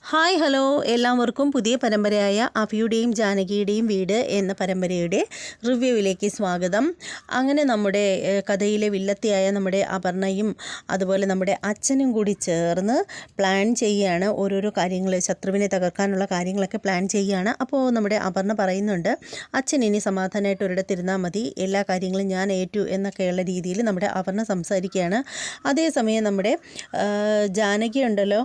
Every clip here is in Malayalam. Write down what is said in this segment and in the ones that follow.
ഹായ് ഹലോ എല്ലാവർക്കും പുതിയ പരമ്പരയായ അഭിയുടെയും ജാനകിയുടെയും വീട് എന്ന പരമ്പരയുടെ റിവ്യൂവിലേക്ക് സ്വാഗതം. അങ്ങനെ നമ്മുടെ കഥയിലെ വില്ലത്തിയായ നമ്മുടെ അപർണയും അതുപോലെ നമ്മുടെ അച്ഛനും കൂടി ചേർന്ന് പ്ലാൻ ചെയ്യുകയാണ്. ഓരോരോ കാര്യങ്ങൾ, ശത്രുവിനെ തകർക്കാനുള്ള കാര്യങ്ങളൊക്കെ പ്ലാൻ ചെയ്യുകയാണ്. അപ്പോൾ നമ്മുടെ അപർണ പറയുന്നുണ്ട്, അച്ഛൻ ഇനി സമാധാനമായിട്ട് ഒരിടത്തിരുന്നാൽ മതി, എല്ലാ കാര്യങ്ങളും ഞാൻ ഏറ്റു എന്നൊക്കെയുള്ള രീതിയിൽ നമ്മുടെ അപർണ സംസാരിക്കുകയാണ്. അതേസമയം നമ്മുടെ ജാനകി ഉണ്ടല്ലോ,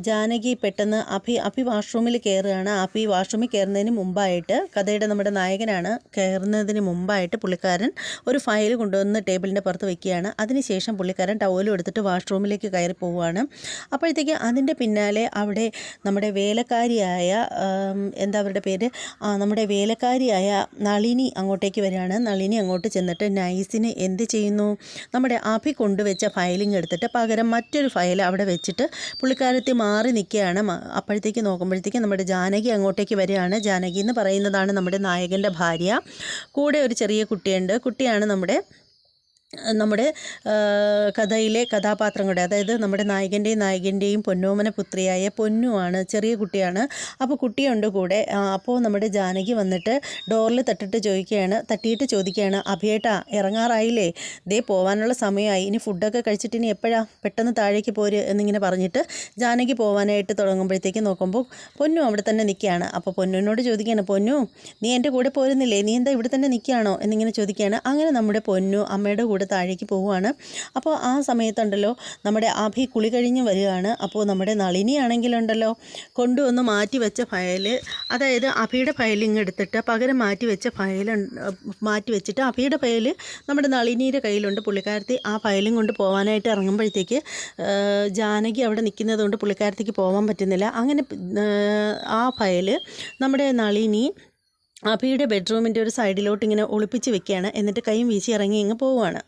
ജാനകി പെട്ടെന്ന് അഭി വാഷ്റൂമിൽ കയറുകയാണ്. അഭി വാഷ്റൂമിൽ കയറുന്നതിന് മുമ്പായിട്ട്, കഥയുടെ നമ്മുടെ നായകനാണ്, കയറുന്നതിന് മുമ്പായിട്ട് പുള്ളിക്കാരൻ ഒരു ഫയൽ കൊണ്ടുവന്ന് ടേബിളിൻ്റെ പുറത്ത് വയ്ക്കുകയാണ്. അതിനുശേഷം പുള്ളിക്കാരൻ ടവലും എടുത്തിട്ട് വാഷ്റൂമിലേക്ക് കയറി പോവുകയാണ്. അപ്പോഴത്തേക്ക് അതിൻ്റെ പിന്നാലെ അവിടെ നമ്മുടെ വേലക്കാരിയായ എന്താ അവരുടെ പേര്, നമ്മുടെ വേലക്കാരിയായ നളിനി അങ്ങോട്ടേക്ക് വരികയാണ്. നളിനി അങ്ങോട്ട് ചെന്നിട്ട് നൈസിന് എന്ത് ചെയ്യുന്നു, നമ്മുടെ അഭി കൊണ്ടുവച്ച ഫയലിങ് എടുത്തിട്ട് പകരം മറ്റൊരു ഫയൽ അവിടെ വെച്ചിട്ട് പുള്ളിക്കാരത്തി മാറി നിൽക്കുകയാണ്. അപ്പോഴത്തേക്ക് നോക്കുമ്പോഴത്തേക്ക് നമ്മുടെ ജാനകി അങ്ങോട്ടേക്ക് വരികയാണ്. ജാനകി എന്ന് പറയുന്നതാണ് നമ്മുടെ നായകൻ്റെ ഭാര്യ. കൂടെ ഒരു ചെറിയ കുട്ടിയുണ്ട്. കുട്ടിയാണ് നമ്മുടെ കഥയിലെ കഥാപാത്രങ്ങളുടെ, അതായത് നമ്മുടെ നായകൻ്റെയും പൊന്നോമന പുത്രിയായ പൊന്നുവാണ്, ചെറിയ കുട്ടിയാണ്. അപ്പോൾ കുട്ടിയുണ്ട് കൂടെ. അപ്പോൾ നമ്മുടെ ജാനകി വന്നിട്ട് ഡോറിൽ തട്ടിയിട്ട് ചോദിക്കുകയാണ്, അഭിയേട്ടാ ഇറങ്ങാറായില്ലേ, ദേ പോകാനുള്ള സമയമായി, ഇനി ഫുഡൊക്കെ കഴിച്ചിട്ട് ഇനി എപ്പോഴാണ്, പെട്ടെന്ന് താഴേക്ക് പോര് എന്നിങ്ങനെ പറഞ്ഞിട്ട് ജാനകി പോകാനായിട്ട് തുടങ്ങുമ്പോഴത്തേക്ക് നോക്കുമ്പോൾ പൊന്നു അവിടെ തന്നെ നിൽക്കുകയാണ്. അപ്പോൾ പൊന്നുവിനോട് ചോദിക്കുകയാണ്, പൊന്നു നീ എൻ്റെ കൂടെ പോരുന്നില്ലേ, നീ എന്താ ഇവിടെ തന്നെ നിൽക്കുകയാണോ എന്നിങ്ങനെ ചോദിക്കുകയാണ്. അങ്ങനെ നമ്മുടെ പൊന്നു അമ്മയുടെ കൂടെ താഴേക്ക് പോവുകയാണ്. അപ്പോൾ ആ സമയത്തുണ്ടല്ലോ നമ്മുടെ അഭി കുളി കഴിഞ്ഞ് വരികയാണ്. അപ്പോൾ നമ്മുടെ നളിനി ആണെങ്കിലുണ്ടല്ലോ കൊണ്ടുവന്ന് മാറ്റി വെച്ച ഫയൽ, അതായത് അഭിയുടെ ഫയലിങ് എടുത്തിട്ട് പകരം മാറ്റി വെച്ചിട്ട് അഭിയുടെ ഫയൽ നമ്മുടെ നളിനിയുടെ കയ്യിലുണ്ട്. പുള്ളിക്കാരത്തി ആ ഫയലും കൊണ്ട് പോകാനായിട്ട് ഇറങ്ങുമ്പോഴത്തേക്ക് ജാനകി അവിടെ നിൽക്കുന്നത് കൊണ്ട് പുള്ളിക്കാരത്തിക്ക് പോകാൻ പറ്റുന്നില്ല. അങ്ങനെ ആ ഫയൽ നമ്മുടെ നളിനി അഭിയുടെ ബെഡ്റൂമിൻ്റെ ഒരു സൈഡിലോട്ട് ഇങ്ങനെ ഒളിപ്പിച്ച് വെക്കുകയാണ്. എന്നിട്ട് കൈയും വീശി ഇറങ്ങി ഇങ്ങ് പോവുകയാണ്.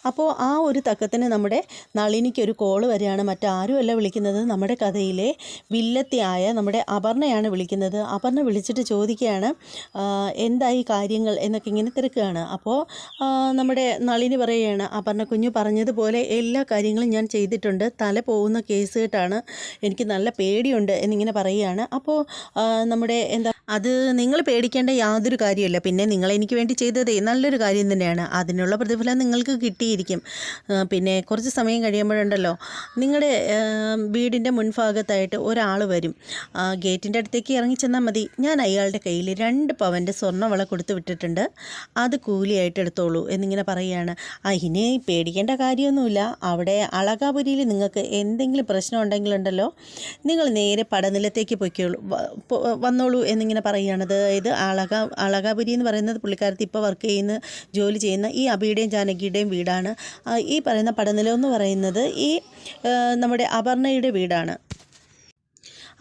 അപ്പോൾ ആ ഒരു തക്കത്തിന് നമ്മുടെ നളിനിക്ക് ഒരു കോള് വരികയാണ്. മറ്റാരുമല്ല വിളിക്കുന്നത്, നമ്മുടെ കഥയിലെ വില്ലത്തിയായ നമ്മുടെ അപർണയാണ് വിളിക്കുന്നത്. അപർണ വിളിച്ചിട്ട് ചോദിക്കുകയാണ്, എന്തായി കാര്യങ്ങൾ എന്നൊക്കെ ഇങ്ങനെ തിരക്കുകയാണ്. അപ്പോൾ നമ്മുടെ നളിനി പറയുകയാണ്, അപർണ കുഞ്ഞു പറഞ്ഞതുപോലെ എല്ലാ കാര്യങ്ങളും ഞാൻ ചെയ്തിട്ടുണ്ട്, തല പോകുന്ന കേസ് കേട്ടാണ്, എനിക്ക് നല്ല പേടിയുണ്ട് എന്നിങ്ങനെ പറയുകയാണ്. അപ്പോൾ നമ്മുടെ അത് നിങ്ങൾ പേടിക്കേണ്ട യാതൊരു കാര്യമില്ല, പിന്നെ നിങ്ങൾ എനിക്ക് വേണ്ടി ചെയ്തതേ നല്ലൊരു കാര്യം തന്നെയാണ്, അതിനുള്ള പ്രതിഫലം നിങ്ങൾക്ക് കിട്ടിയിരിക്കും. പിന്നെ കുറച്ച് സമയം കഴിയുമ്പോഴുണ്ടല്ലോ നിങ്ങളുടെ വീടിൻ്റെ മുൻഭാഗത്തായിട്ട് ഒരാൾ വരും, ഗേറ്റിൻ്റെ അടുത്തേക്ക് ഇറങ്ങി ചെന്നാൽ മതി, ഞാൻ അയാളുടെ കയ്യിൽ 2 പവൻ്റെ സ്വർണ്ണവള കൊടുത്ത് വിട്ടിട്ടുണ്ട്, അത് കൂലിയായിട്ട് എടുത്തോളൂ എന്നിങ്ങനെ പറയുകയാണ്. ഇനി പേടിക്കേണ്ട കാര്യമൊന്നുമില്ല, അവിടെ അളകാപുരിയിൽ നിങ്ങൾക്ക് എന്തെങ്കിലും പ്രശ്നം ഉണ്ടെങ്കിലുണ്ടല്ലോ നിങ്ങൾ നേരെ പടനിലത്തേക്ക് വന്നോളൂ എന്നിങ്ങനെ പറയുകയാണ്. അതായത് അളകാപുരി എന്ന് പറയുന്നത് പുള്ളിക്കാരത്തി ഇപ്പോൾ ജോലി ചെയ്യുന്ന ഈ അഭിയുടെയും ജാനകിയുടെയും വീടാണ്. ഈ പറയുന്ന പടനിലം എന്ന് പറയുന്നത് ഈ നമ്മുടെ അപർണയുടെ വീടാണ്.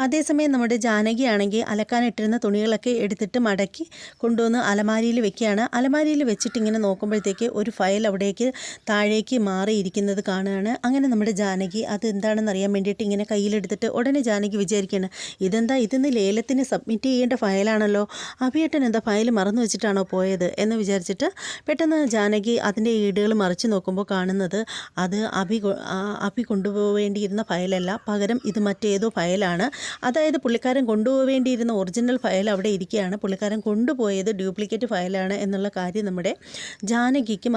അതേസമയം നമ്മുടെ ജാനകി ആണെങ്കിൽ അലക്കാനിട്ടിരുന്ന തുണികളൊക്കെ എടുത്തിട്ട് മടക്കി കൊണ്ടുവന്ന് അലമാരിയിൽ വെക്കുകയാണ്. അലമാരിയിൽ വെച്ചിട്ട് ഇങ്ങനെ നോക്കുമ്പോഴത്തേക്ക് ഒരു ഫയൽ അവിടേക്ക് താഴേക്ക് മാറിയിരിക്കുന്നത് കാണുകയാണ്. അങ്ങനെ നമ്മുടെ ജാനകി അത് എന്താണെന്ന് അറിയാൻ വേണ്ടിയിട്ട് ഇങ്ങനെ കയ്യിലെടുത്തിട്ട് ഉടനെ ജാനകി വിചാരിക്കുകയാണ്, ഇതിന്ന് ലേലത്തിന് സബ്മിറ്റ് ചെയ്യേണ്ട ഫയലാണല്ലോ, അഭിയേട്ടൻ എന്താ ഫയൽ മറന്നു വെച്ചിട്ടാണോ പോയത് എന്ന് വിചാരിച്ചിട്ട് പെട്ടെന്ന് ജാനകി അതിൻ്റെ ഈടുകൾ മറിച്ച് നോക്കുമ്പോൾ കാണുന്നത് അത് അഭി കൊണ്ടുപോവേണ്ടിയിരുന്ന ഫയലല്ല, പകരം ഇത് മറ്റേതോ ഫയലാണ്. അതായത് പുള്ളിക്കാരൻ കൊണ്ടുപോവേണ്ടിയിരുന്ന ഒറിജിനൽ ഫയൽ അവിടെ ഇരിക്കുകയാണ്, പുള്ളിക്കാരൻ കൊണ്ടുപോയത് ഡ്യൂപ്ലിക്കേറ്റ് ഫയലാണ് എന്നുള്ള കാര്യം നമ്മുടെ ജാനകിക്ക്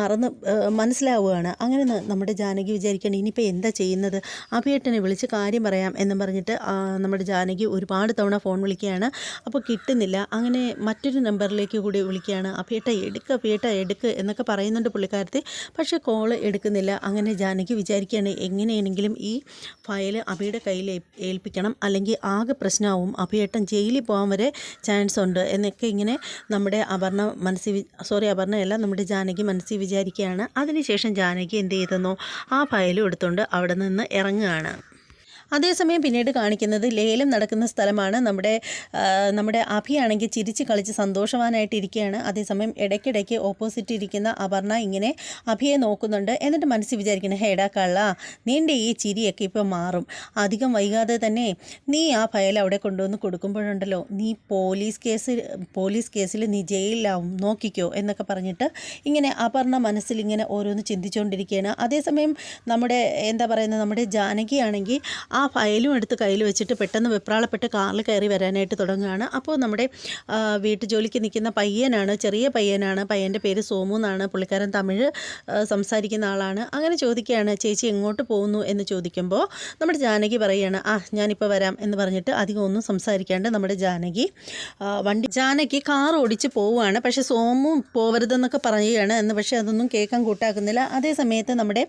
മനസ്സിലാവുകയാണ്. അങ്ങനെ നമ്മുടെ ജാനകി വിചാരിക്കുകയാണ്, ഇനിയിപ്പോൾ എന്താ ചെയ്യുന്നത്, അഭിയേട്ടനെ വിളിച്ച് കാര്യം പറയാം എന്നും പറഞ്ഞിട്ട് നമ്മുടെ ജാനകി ഒരുപാട് തവണ ഫോൺ വിളിക്കുകയാണ്. അപ്പോൾ കിട്ടുന്നില്ല. അങ്ങനെ മറ്റൊരു നമ്പറിലേക്ക് കൂടി വിളിക്കുകയാണ്, അഭിയേട്ട എടുക്ക് എന്നൊക്കെ പറയുന്നുണ്ട് പുള്ളിക്കാരത്തി, പക്ഷേ കോള് എടുക്കുന്നില്ല. അങ്ങനെ ജാനകി വിചാരിക്കുകയാണ്, എങ്ങനെയാണെങ്കിലും ഈ ഫയൽ അഭിയുടെ കയ്യിൽ ഏൽപ്പിക്കണം, അല്ലെങ്കിൽ ആകെ പ്രശ്നമാവും, അഭിയേട്ടൻ ജയിലിൽ പോകാൻ വരെ ചാൻസ് ഉണ്ട് എന്നൊക്കെ ഇങ്ങനെ നമ്മുടെ അപർണയല്ല നമ്മുടെ ജാനകി മനസ്സിൽ വിചാരിക്കുകയാണ്. അതിനുശേഷം ജാനകി എന്ത് ചെയ്തെന്നോ ആ ഫയലും എടുത്തുകൊണ്ട് അവിടെ നിന്ന് ഇറങ്ങുകയാണ്. അതേസമയം പിന്നീട് കാണിക്കുന്നത് ലേലം നടക്കുന്ന സ്ഥലമാണ്. നമ്മുടെ അഭിയാണെങ്കിൽ ചിരിച്ച് കളിച്ച് സന്തോഷവാനായിട്ടിരിക്കുകയാണ്. അതേസമയം ഇടയ്ക്കിടയ്ക്ക് ഓപ്പോസിറ്റ് ഇരിക്കുന്ന അപർണ ഇങ്ങനെ അഭിയെ നോക്കുന്നുണ്ട്. എന്നിട്ട് മനസ്സിൽ വിചാരിക്കണം, ഹേടാ കള്ള, നിൻ്റെ ഈ ചിരിയൊക്കെ ഇപ്പോൾ മാറും, അധികം വൈകാതെ തന്നെ നീ ആ ഫയൽ അവിടെ കൊണ്ടുവന്ന് കൊടുക്കുമ്പോഴുണ്ടല്ലോ നീ പോലീസ് കേസിൽ നീ ജയിലിലാവും, നോക്കിക്കോ എന്നൊക്കെ പറഞ്ഞിട്ട് ഇങ്ങനെ അപർണ മനസ്സിൽ ഇങ്ങനെ ഓരോന്ന് ചിന്തിച്ചുകൊണ്ടിരിക്കുകയാണ്. അതേസമയം നമ്മുടെ ജാനകിയാണെങ്കിൽ ആ ഫയലും എടുത്ത് കയ്യിൽ വെച്ചിട്ട് പെട്ടെന്ന് വെപ്രാളപ്പെട്ട് കാറിൽ കയറി വരാനായിട്ട് തുടങ്ങുകയാണ്. അപ്പോൾ നമ്മുടെ വീട്ടുജോലിക്ക് നിൽക്കുന്ന പയ്യനാണ്, ചെറിയ പയ്യനാണ്. പയ്യൻ്റെ പേര് സോമു എന്നാണ്. പുള്ളിക്കാരൻ തമിഴ് സംസാരിക്കുന്ന ആളാണ്. അങ്ങനെ ചോദിക്കുകയാണ്, ചേച്ചി എങ്ങോട്ട് പോകുന്നു എന്ന് ചോദിക്കുമ്പോൾ നമ്മുടെ ജാനകി പറയുകയാണ്, ഞാനിപ്പോൾ വരാം എന്ന് പറഞ്ഞിട്ട് അധികം ഒന്നും സംസാരിക്കാണ്ട് നമ്മുടെ ജാനകി കാർ ഓടിച്ച് പോവുകയാണ്. പക്ഷേ സോമു പോവരുതെന്നൊക്കെ പറയുകയാണ് എന്ന്. പക്ഷേ അതൊന്നും കേൾക്കാൻ കൂട്ടാക്കുന്നില്ല. അതേ സമയത്ത് നമ്മുടെ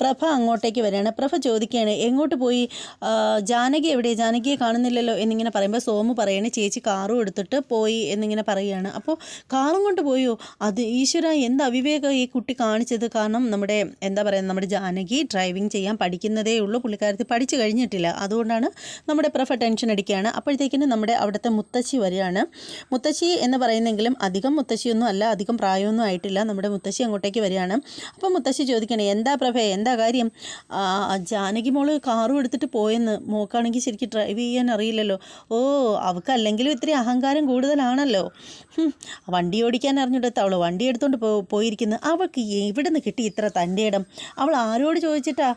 പ്രഭ അങ്ങോട്ടേക്ക് വരികയാണ്. പ്രഭ ചോദിക്കുകയാണ്, എങ്ങോട്ട് പോയി, ജാനകി എവിടെ, ജാനകിയെ കാണുന്നില്ലല്ലോ എന്നിങ്ങനെ പറയുമ്പോൾ സോമു പറയണേ, ചേച്ചി കാറും എടുത്തിട്ട് പോയി എന്നിങ്ങനെ പറയുകയാണ്. അപ്പോൾ കാറും കൊണ്ട് പോയോ, അത് ഈശ്വര എന്ത് അവിവേകം ഈ കുട്ടി കാണിച്ചത്. കാരണം നമ്മുടെ എന്താ പറയുക, നമ്മുടെ ജാനകി ഡ്രൈവിംഗ് ചെയ്യാൻ പഠിക്കുന്നതേ ഉള്ളൂ, പുള്ളിക്കാരത്തി പഠിച്ചു കഴിഞ്ഞിട്ടില്ല. അതുകൊണ്ടാണ് നമ്മുടെ പ്രഭ ടെൻഷൻ അടിക്കുകയാണ്. അപ്പോഴത്തേക്കിന് നമ്മുടെ അവിടുത്തെ മുത്തശ്ശി വരികയാണ്. മുത്തശ്ശി എന്ന് പറയുന്നെങ്കിലും അധികം മുത്തശ്ശിയൊന്നും അല്ല, അധികം പ്രായമൊന്നും ആയിട്ടില്ല. നമ്മുടെ മുത്തശ്ശി അങ്ങോട്ടേക്ക് വരികയാണ്. അപ്പോൾ മുത്തശ്ശി ചോദിക്കണേ, എന്താ പ്രഭേ, എന്താ കാര്യം? ജാനകി മോള് കാറും എടുത്തിട്ട് പോയെന്ന്. മോക്കാണെങ്കിൽ ശരിക്കും ഡ്രൈവ് ചെയ്യാൻ അറിയില്ലല്ലോ. ഓ, അവൾക്ക് അല്ലെങ്കിലും ഇത്തിരി അഹങ്കാരം കൂടുതലാണല്ലോ. വണ്ടി ഓടിക്കാൻ അറിഞ്ഞിടത്ത് അവൾ വണ്ടി എടുത്തുകൊണ്ട് പോയിരിക്കുന്നു. അവൾക്ക് എവിടെ നിന്ന് കിട്ടി ഇത്ര തൻ്റെ ഇടം? അവൾ ആരോട് ചോദിച്ചിട്ടാ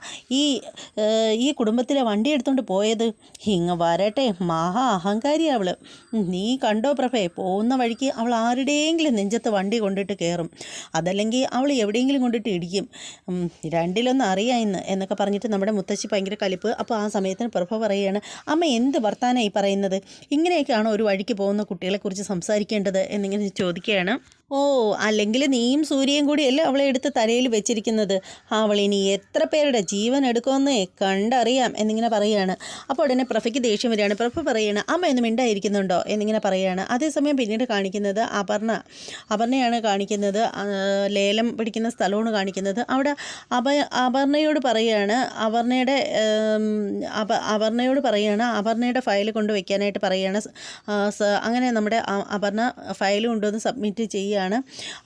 ഈ കുടുംബത്തിലെ വണ്ടി എടുത്തുകൊണ്ട് പോയത്? ഇങ്ങ് വരട്ടെ, മഹാ അഹങ്കാരി അവൾ. നീ കണ്ടോ പ്രഭേ, പോകുന്ന വഴിക്ക് അവൾ ആരുടെയെങ്കിലും നെഞ്ചത്ത് വണ്ടി കൊണ്ടിട്ട് കയറും, അതല്ലെങ്കിൽ അവൾ എവിടെയെങ്കിലും കൊണ്ടിട്ട് ഇടിക്കും. രണ്ടിലൊന്നും അറിയാം ഇന്ന് എന്നൊക്കെ പറഞ്ഞിട്ട് നമ്മുടെ മുത്തശ്ശി ഭയങ്കര കലിപ്പ്. അപ്പോൾ ആ സമയത്തിന് പ്രഭ പറയുകയാണ്, അമ്മ എന്ത് വർത്താനായി പറയുന്നത്? ഇങ്ങനെയൊക്കെയാണോ ഒരു വഴിക്ക് പോകുന്ന കുട്ടികളെക്കുറിച്ച് സംസാരിക്കേണ്ടത് എന്നിങ്ങനെ ചോദിക്കുകയാണ്. ഓ, അല്ലെങ്കിൽ നീയും സൂര്യയും കൂടിയല്ലേ അവളെ എടുത്ത് തലയിൽ വെച്ചിരിക്കുന്നത്. അവളിനി എത്ര പേരുടെ ജീവൻ എടുക്കുമെന്നേ കണ്ടറിയാം എന്നിങ്ങനെ പറയുകയാണ്. അപ്പോൾ ഉടനെ പ്രഭയ്ക്ക് ദേഷ്യം വരികയാണ്. പ്രഭ പറയുകയാണ്, അമ്മ ഒന്നും മിണ്ടായിരിക്കുന്നുണ്ടോ എന്നിങ്ങനെ പറയുകയാണ്. അതേസമയം പിന്നീട് കാണിക്കുന്നത് അപർണയാണ് കാണിക്കുന്നത്. ലേലം പിടിക്കുന്ന സ്ഥലമാണ് കാണിക്കുന്നത്. അവിടെ അപർണയോട് പറയുകയാണ്, അപർണയുടെ ഫയൽ കൊണ്ട് വയ്ക്കാനായിട്ട് പറയുകയാണ്. അങ്ങനെ നമ്മുടെ അപർണ ഫയൽ കൊണ്ടുവന്ന് സബ്മിറ്റ് ചെയ്യുകയാണ്.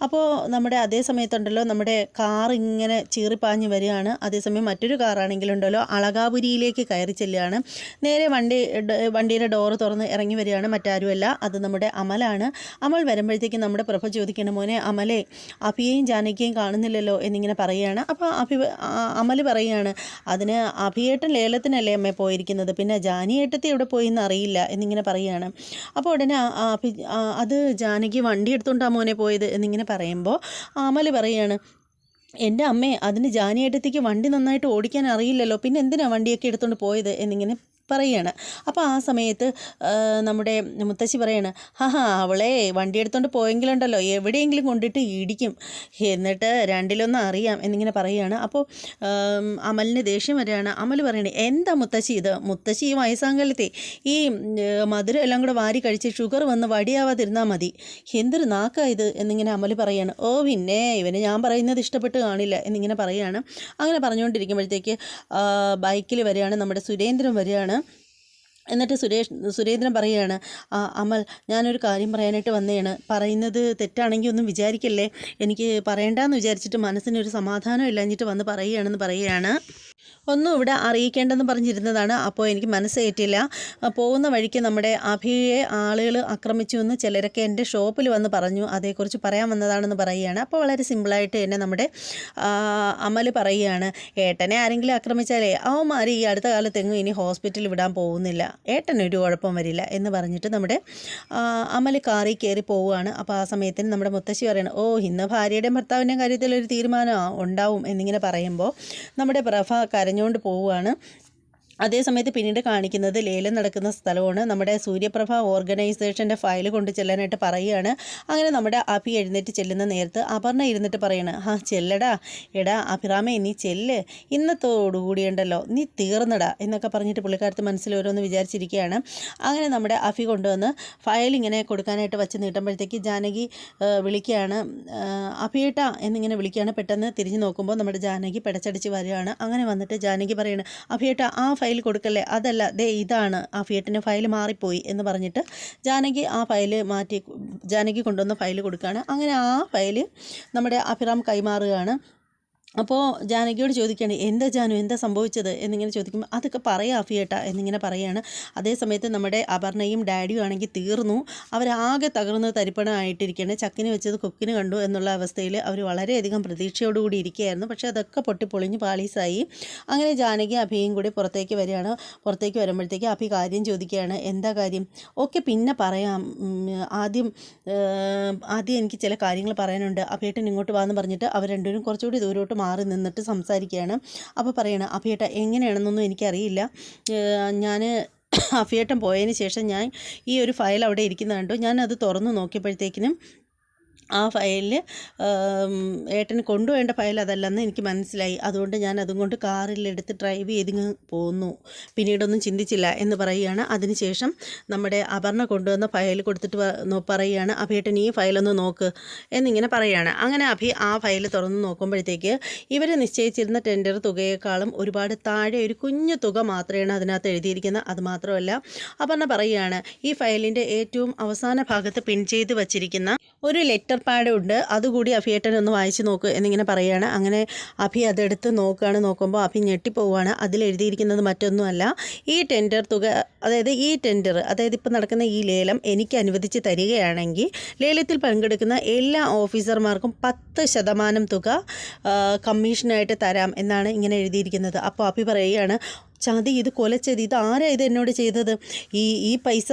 അപ്പോൾ നമ്മുടെ അതേ സമയത്തുണ്ടല്ലോ നമ്മുടെ കാർ ഇങ്ങനെ ചീറിപ്പാഞ്ഞ് വരികയാണ്. അതേസമയം മറ്റൊരു കാറാണെങ്കിലുണ്ടല്ലോ അളകാപുരിയിലേക്ക് കയറി ചെല്ലുകയാണ്. നേരെ വണ്ടിയുടെ ഡോറ് തുറന്ന് ഇറങ്ങി വരികയാണ്. മറ്റാരുമല്ല, അത് നമ്മുടെ അമലാണ്. അമൽ വരുമ്പോഴത്തേക്കും നമ്മുടെ പ്രഭ ചോദിക്കണം, മോനെ അമലേ, അഭിയെയും ജാനകിയെയും കാണുന്നില്ലല്ലോ എന്നിങ്ങനെ പറയുകയാണ്. അപ്പോൾ അമൽ പറയുകയാണ്, അതിന് അഭിയേട്ടൻ ലേലത്തിനല്ലേ അമ്മേ പോയിരിക്കുന്നത്, പിന്നെ ജാനിയേട്ടത്തി എവിടെ പോയി എന്ന് അറിയില്ല എന്നിങ്ങനെ പറയുകയാണ്. അപ്പോൾ ഉടനെ അത് ജാനകി വണ്ടി എടുത്തുകൊണ്ടാണ് മോനെ പോയത് എന്നിങ്ങനെ പറയുമ്പോൾ അമൽ പറയുകയാണ്, എൻ്റെ അമ്മേ, അതിന് ജാനിയേട്ടത്തിക്ക് വണ്ടി നന്നായിട്ട് ഓടിക്കാൻ അറിയില്ലല്ലോ, പിന്നെ എന്തിനാണ് വണ്ടിയൊക്കെ എടുത്തുകൊണ്ട് പോയത് എന്നിങ്ങനെ പറയുകയാണ്. അപ്പോൾ ആ സമയത്ത് നമ്മുടെ മുത്തശ്ശി പറയാണ്, അവളെ വണ്ടി എടുത്തുകൊണ്ട് പോയെങ്കിലുണ്ടല്ലോ എവിടെയെങ്കിലും കൊണ്ടിട്ട് ഇടിക്കും, എന്നിട്ട് രണ്ടിലൊന്നും അറിയാം എന്നിങ്ങനെ പറയുകയാണ്. അപ്പോൾ അമലിന് ദേഷ്യം വരികയാണ്. അമൽ പറയണേ, എന്താ മുത്തശ്ശി ഇത്? മുത്തശ്ശി ഈ വയസ്സാങ്കലത്തെ ഈ മധുരം എല്ലാം കൂടെ വാരി കഴിച്ച് ഷുഗർ വന്ന് വടിയാവാതിരുന്നാൽ മതി. എന്തൊരു നാക്കാ ഇത് എന്നിങ്ങനെ അമൽ പറയാണ്. ഓ പിന്നെ ഇവന് ഞാൻ പറയുന്നത് ഇഷ്ടപ്പെട്ട് കാണില്ല എന്നിങ്ങനെ പറയുകയാണ്. അങ്ങനെ പറഞ്ഞുകൊണ്ടിരിക്കുമ്പോഴത്തേക്ക് ബൈക്കിൽ വരികയാണ് നമ്മുടെ സുരേന്ദ്രൻ വരികയാണ്. എന്നിട്ട് സുരേന്ദ്രൻ പറയുകയാണ്, അമൽ, ഞാനൊരു കാര്യം പറയാനായിട്ട് വന്നതാണ്. പറയുന്നത് തെറ്റാണെങ്കിൽ ഒന്നും വിചാരിക്കല്ലേ, എനിക്ക് പറയണ്ടെന്ന് വിചാരിച്ചിട്ട് മനസ്സിനൊരു സമാധാനം ഇല്ലാഞ്ഞിട്ട് വന്ന് പറയുകയാണ്. ഒന്നും ഇവിടെ അറിയിക്കേണ്ടെന്ന് പറഞ്ഞിരുന്നതാണ്. അപ്പോൾ എനിക്ക് മനസ്സേറ്റില്ല. പോകുന്ന വഴിക്ക് നമ്മുടെ അഭിയെ ആളുകൾ ആക്രമിച്ചു എന്ന് ചിലരൊക്കെ എൻ്റെ ഷോപ്പിൽ വന്ന് പറഞ്ഞു, അതേക്കുറിച്ച് പറയാൻ വന്നതാണെന്ന് പറയുകയാണ്. അപ്പോൾ വളരെ സിമ്പിളായിട്ട് തന്നെ നമ്മുടെ അമൽ പറയുകയാണ്, ഏട്ടനെ ആരെങ്കിലും ആക്രമിച്ചാലേ അവന്മാർ ഈ അടുത്ത കാലത്തെങ്ങും ഇനി ഹോസ്പിറ്റലിൽ വിടാൻ പോകുന്നില്ല, ഏട്ടനൊരു കുഴപ്പം വരില്ല എന്ന് പറഞ്ഞിട്ട് നമ്മുടെ അമൽ കാറിൽ കയറി പോവുകയാണ്. അപ്പോൾ ആ സമയത്തിന് നമ്മുടെ മുത്തശ്ശി പറയണം, ഓ ഇന്ന് ഭാര്യയുടെയും ഭർത്താവിൻ്റെയും കാര്യത്തിലൊരു തീരുമാനം ഉണ്ടാവും എന്നിങ്ങനെ പറയുമ്പോൾ നമ്മുടെ പ്രഭ കരഞ്ഞുകൊണ്ട് പോവുകയാണ്. അതേസമയത്ത് പിന്നീട് കാണിക്കുന്നത് ലേലം നടക്കുന്ന സ്ഥലമാണ്. നമ്മുടെ സൂര്യപ്രഭ ഓർഗനൈസേഷൻ്റെ ഫയൽ കൊണ്ട് ചെല്ലാനായിട്ട് പറയുകയാണ്. അങ്ങനെ നമ്മുടെ അഭി എഴുന്നേറ്റ് ചെല്ലുന്ന നേരത്ത് അപർണ ഇരുന്നിട്ട് പറയണം, ചെല്ലടാ, എടാ അഭിറാമേ നീ ചെല്ല്, ഇന്നത്തോടുകൂടിയുണ്ടല്ലോ നീ തീർന്നടാ എന്നൊക്കെ പറഞ്ഞിട്ട് പുള്ളിക്കാരത്ത് മനസ്സിൽ ഓരോന്ന് വിചാരിച്ചിരിക്കുകയാണ്. അങ്ങനെ നമ്മുടെ അഭി കൊണ്ടുവന്ന് ഫയൽ ഇങ്ങനെ കൊടുക്കാനായിട്ട് വച്ച് നീട്ടുമ്പോഴത്തേക്ക് ജാനകി വിളിക്കുകയാണ്, അഭിയേട്ടാ എന്നിങ്ങനെ വിളിക്കുകയാണ്. പെട്ടെന്ന് തിരിഞ്ഞ് നോക്കുമ്പോൾ നമ്മുടെ ജാനകി പിടച്ചടിച്ച് വരികയാണ്. അങ്ങനെ വന്നിട്ട് ജാനകി പറയണം, അഭിയേട്ടാ ആ ഫയൽ കൊടുക്കല്ലേ, അതല്ല ദേ ഇതാണ് ആ ഫിയറ്റിൻ്റെ ഫയൽ മാറിപ്പോയി എന്ന് പറഞ്ഞിട്ട് ജാനകി ആ ഫയൽ മാറ്റി ജാനകി കൊണ്ടുവന്ന ഫയൽ കൊടുക്കുകയാണ്. അങ്ങനെ ആ ഫയൽ നമ്മുടെ അഭിറാം കൈമാറുകയാണ്. അപ്പോൾ ജാനകിയോട് ചോദിക്കുകയാണ്, എന്താ ജാനു, എന്താ സംഭവിച്ചത് എന്നിങ്ങനെ ചോദിക്കുമ്പോൾ അതൊക്കെ പറയാം അഫിയേട്ടാ എന്നിങ്ങനെ പറയുകയാണ്. അതേ സമയത്ത് നമ്മുടെ അപർണയും ഡാഡിയും ആണെങ്കിൽ തീർന്നു, അവരാകെ തകർന്ന് തരിപ്പണമായിട്ടിരിക്കുകയാണ്. ചക്കിന് വെച്ചത് കൊക്കിന് കണ്ടു എന്നുള്ള അവസ്ഥയിൽ അവർ വളരെയധികം പ്രതീക്ഷയോടുകൂടി ഇരിക്കുകയായിരുന്നു. പക്ഷേ അതൊക്കെ പൊട്ടിപ്പൊളിഞ്ഞ് പാളീസായി. അങ്ങനെ ജാനകി അഭിയും കൂടി പുറത്തേക്ക് വരികയാണ്. പുറത്തേക്ക് വരുമ്പോഴത്തേക്ക് അഭി കാര്യം ചോദിക്കുകയാണ്, എന്താ കാര്യം? ഓക്കെ പിന്നെ പറയാം, ആദ്യം എനിക്ക് ചില കാര്യങ്ങൾ പറയാനുണ്ട്, അഭിയേട്ടൻ ഇങ്ങോട്ട് വാന്ന് പറഞ്ഞിട്ട് അവർ രണ്ടുപേരും കുറച്ചുകൂടി ദൂരോട്ട് മാറി നിന്നിട്ട് സംസാരിക്കുകയാണ്. അപ്പോൾ പറയണം, അഭിയേട്ട എങ്ങനെയാണെന്നൊന്നും എനിക്കറിയില്ല, ഞാൻ അഭിയേട്ടൻ പോയതിന് ശേഷം ഞാൻ ഈ ഒരു ഫയൽ അവിടെ ഇരിക്കുന്നത് കണ്ടു. ഞാൻ അത് തുറന്നു നോക്കിയപ്പോഴത്തേക്കിനും ആ ഫയലിൽ ഏട്ടന് കൊണ്ടുപോകേണ്ട ഫയൽ അതല്ലെന്ന് എനിക്ക് മനസ്സിലായി. അതുകൊണ്ട് ഞാൻ അതും കൊണ്ട് കാറിലെടുത്ത് ഡ്രൈവ് ചെയ്തിങ്ങ് പോന്നു, പിന്നീടൊന്നും ചിന്തിച്ചില്ല എന്ന് പറയുകയാണ്. അതിനുശേഷം നമ്മുടെ അപർണ കൊണ്ടുവന്ന ഫയൽ കൊടുത്തിട്ട് പറയുകയാണ്, അഭിയേട്ടൻ ഈ ഫയലൊന്ന് നോക്ക് എന്നിങ്ങനെ പറയുകയാണ്. അങ്ങനെ അഭി ആ ഫയൽ തുറന്ന് നോക്കുമ്പോഴത്തേക്ക് ഇവർ നിശ്ചയിച്ചിരുന്ന ടെൻഡർ തുകയേക്കാളും ഒരുപാട് താഴെ ഒരു കുഞ്ഞു തുക മാത്രമാണ് അതിനകത്ത് എഴുതിയിരിക്കുന്നത്. അതുമാത്രമല്ല, അപർണ പറയുകയാണ്, ഈ ഫയലിൻ്റെ ഏറ്റവും അവസാന ഭാഗത്ത് പിൻ ചെയ്ത് വച്ചിരിക്കുന്ന ഒരു ലെറ്റർ പാഡ് ഉണ്ട്, അതുകൂടി അഭിയേട്ടൻ ഒന്ന് വായിച്ച് നോക്ക് എന്നിങ്ങനെ പറയുകയാണ്. അങ്ങനെ അഭി അതെടുത്ത് നോക്കുമ്പോൾ അഭി ഞെട്ടിപ്പോവുകയാണ്. അതിലെഴുതിയിരിക്കുന്നത് മറ്റൊന്നുമല്ല, ഈ ടെൻഡർ തുക, അതായത് ഇപ്പം നടക്കുന്ന ഈ ലേലം എനിക്ക് അനുവദിച്ച് തരികയാണെങ്കിൽ ലേലത്തിൽ പങ്കെടുക്കുന്ന എല്ലാ ഓഫീസർമാർക്കും 10% തുക കമ്മീഷനായിട്ട് തരാം എന്നാണ് ഇങ്ങനെ എഴുതിയിരിക്കുന്നത്. അപ്പോൾ അഭി പറയുകയാണ്, ചതി, ഇത് കൊലച്ചത്, ഇത് ആരാ ഇത് എന്നോട് ചെയ്തത്? ഈ പൈസ,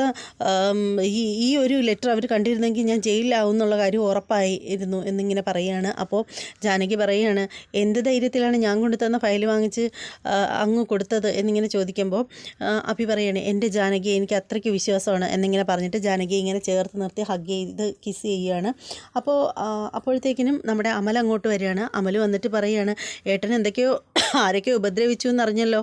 ഈ ഒരു ലെറ്റർ അവർ കണ്ടിരുന്നെങ്കിൽ ഞാൻ ജയിലിലാവും എന്നുള്ള കാര്യം ഉറപ്പായിരുന്നു എന്നിങ്ങനെ പറയുകയാണ്. അപ്പോൾ ജാനകി പറയുകയാണ്, എന്ത് ധൈര്യത്തിലാണ് ഞാൻ കൊണ്ടു തന്ന ഫയൽ വാങ്ങിച്ച് അങ്ങ് കൊടുത്തത് എന്നിങ്ങനെ ചോദിക്കുമ്പോൾ അഭി പറയുകയാണ്, എൻ്റെ ജാനകി എനിക്ക് അത്രയ്ക്ക് വിശ്വാസമാണ് എന്നിങ്ങനെ പറഞ്ഞിട്ട് ജാനകി ഇങ്ങനെ ചേർത്ത് നിർത്തി ഹഗ് ചെയ്ത് കിസ് ചെയ്യുകയാണ്. അപ്പോഴത്തേക്കിനും നമ്മുടെ അമൽ അങ്ങോട്ട് വരികയാണ്. അമൽ വന്നിട്ട് പറയുകയാണ്, ഏട്ടൻ എന്തൊക്കെയോ ആരൊക്കെയോ ഉപദ്രവിച്ചു എന്നറിഞ്ഞല്ലോ,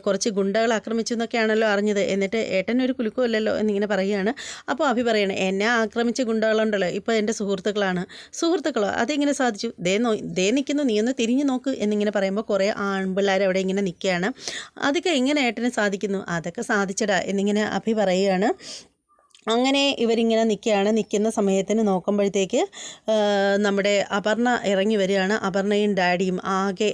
കുറച്ച് ഗുണ്ടകൾ ആക്രമിച്ചു എന്നൊക്കെയാണല്ലോ അറിഞ്ഞത്, എന്നിട്ട് ഏട്ടൻ ഒരു കുലുക്കമില്ലല്ലോ എന്നിങ്ങനെ പറയുകയാണ്. അപ്പോൾ അഭി പറയണേ, എന്നെ ആക്രമിച്ച ഗുണ്ടകളുണ്ടല്ലോ ഇപ്പോൾ എൻ്റെ സുഹൃത്തുക്കളോ, അതെങ്ങനെ സാധിച്ചു? ദേ നിൽക്കുന്നു, നീ ഒന്ന് തിരിഞ്ഞു നോക്ക് എന്നിങ്ങനെ പറയുമ്പോൾ കുറേ ആൺപിള്ളേർ അവിടെ ഇങ്ങനെ നിൽക്കുകയാണ്. അതൊക്കെ എങ്ങനെ ഏട്ടന് സാധിക്കുന്നു? അതൊക്കെ സാധിച്ചടാ എന്നിങ്ങനെ അഭി പറയുകയാണ്. അങ്ങനെ ഇവരിങ്ങനെ നിൽക്കുന്ന സമയത്തിന് നോക്കുമ്പോഴത്തേക്ക് നമ്മുടെ അപർണ ഇറങ്ങി വരികയാണ്. അപർണയും ഡാഡിയും ആകെ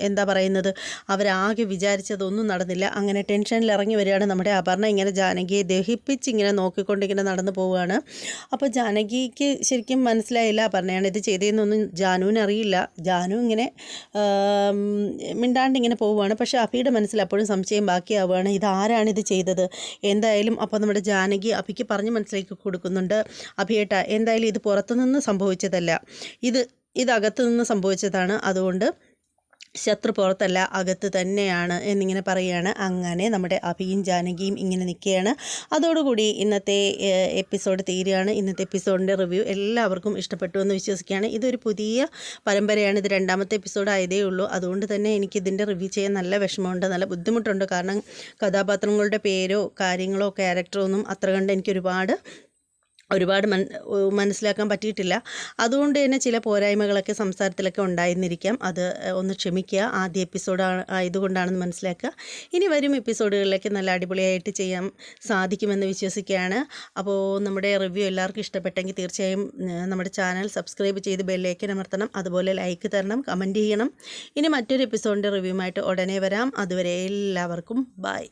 എന്താ പറയുന്നത്, അവരാകെ വിചാരിച്ചതൊന്നും നടന്നില്ല. അങ്ങനെ ടെൻഷനിൽ ഇറങ്ങി വരികയാണ് നമ്മുടെ അപർണ. ഇങ്ങനെ ജാനകിയെ ദഹിപ്പിച്ച് ഇങ്ങനെ നോക്കിക്കൊണ്ടിങ്ങനെ നടന്നു പോവുകയാണ്. അപ്പോൾ ജാനകിക്ക് ശരിക്കും മനസ്സിലായില്ല അപർണയാണ് ഇത് ചെയ്തതെന്നൊന്നും ജാനുവിന് അറിയില്ല. ജാനു ഇങ്ങനെ മിണ്ടാണ്ട് ഇങ്ങനെ പോവുകയാണ്. പക്ഷേ അഭിയുടെ മനസ്സിൽ അപ്പോഴും സംശയം ബാക്കിയാവുകയാണ്, ഇതാരാണിത് ചെയ്തത്? എന്തായാലും അപ്പോൾ നമ്മുടെ ജാനകി അഭിക്ക് പറഞ്ഞ് മനസ്സിലാക്കി കൊടുക്കുന്നുണ്ട്, അഭിയേട്ട എന്തായാലും ഇത് പുറത്തുനിന്ന് സംഭവിച്ചതല്ല, ഇത് അകത്തു നിന്ന് സംഭവിച്ചതാണ്, അതുകൊണ്ട് ശത്രു പുറത്തല്ല അകത്ത് തന്നെയാണ് എന്നിങ്ങനെ പറയുകയാണ്. അങ്ങനെ നമ്മുടെ അഭിയും ജാനകിയും ഇങ്ങനെ നിൽക്കുകയാണ്. അതോടുകൂടി ഇന്നത്തെ എപ്പിസോഡ് തീരുകയാണ്. ഇന്നത്തെ എപ്പിസോഡിൻ്റെ റിവ്യൂ എല്ലാവർക്കും ഇഷ്ടപ്പെട്ടു എന്ന് വിശ്വസിക്കുകയാണ്. ഇതൊരു പുതിയ പരമ്പരയാണ്, ഇത് 2ാമത്തെ എപ്പിസോഡ് ആയതേ ഉള്ളൂ. അതുകൊണ്ട് തന്നെ എനിക്കിതിൻ്റെ റിവ്യൂ ചെയ്യാൻ നല്ല വിഷമമുണ്ട്, നല്ല ബുദ്ധിമുട്ടുണ്ട്. കാരണം കഥാപാത്രങ്ങളുടെ പേരോ കാര്യങ്ങളോ ക്യാരക്ടറോ ഒന്നും അത്ര കണ്ട് എനിക്ക് ഒരുപാട് മനസ്സിലാക്കാൻ പറ്റിയിട്ടില്ല. അതുകൊണ്ട് തന്നെ ചില പോരായ്മകളൊക്കെ സംസാരത്തിലൊക്കെ ഉണ്ടായിരുന്നിരിക്കാം, അത് ഒന്ന് ക്ഷമിക്കുക. ആദ്യ എപ്പിസോഡ് ആയതുകൊണ്ടാണെന്ന് മനസ്സിലാക്കുക. ഇനി വരും എപ്പിസോഡുകളിലേക്ക് നല്ല അടിപൊളിയായിട്ട് ചെയ്യാൻ സാധിക്കുമെന്ന് വിശ്വസിക്കുകയാണ്. അപ്പോൾ നമ്മുടെ റിവ്യൂ എല്ലാവർക്കും ഇഷ്ടപ്പെട്ടെങ്കിൽ തീർച്ചയായും നമ്മുടെ ചാനൽ സബ്സ്ക്രൈബ് ചെയ്ത് ബെല്ലൈക്കൻ അമർത്തണം, അതുപോലെ ലൈക്ക് തരണം, കമൻറ്റ് ചെയ്യണം. ഇനി മറ്റൊരു എപ്പിസോഡിൻ്റെ റിവ്യൂമായിട്ട് ഉടനെ വരാം. അതുവരെ എല്ലാവർക്കും ബൈ.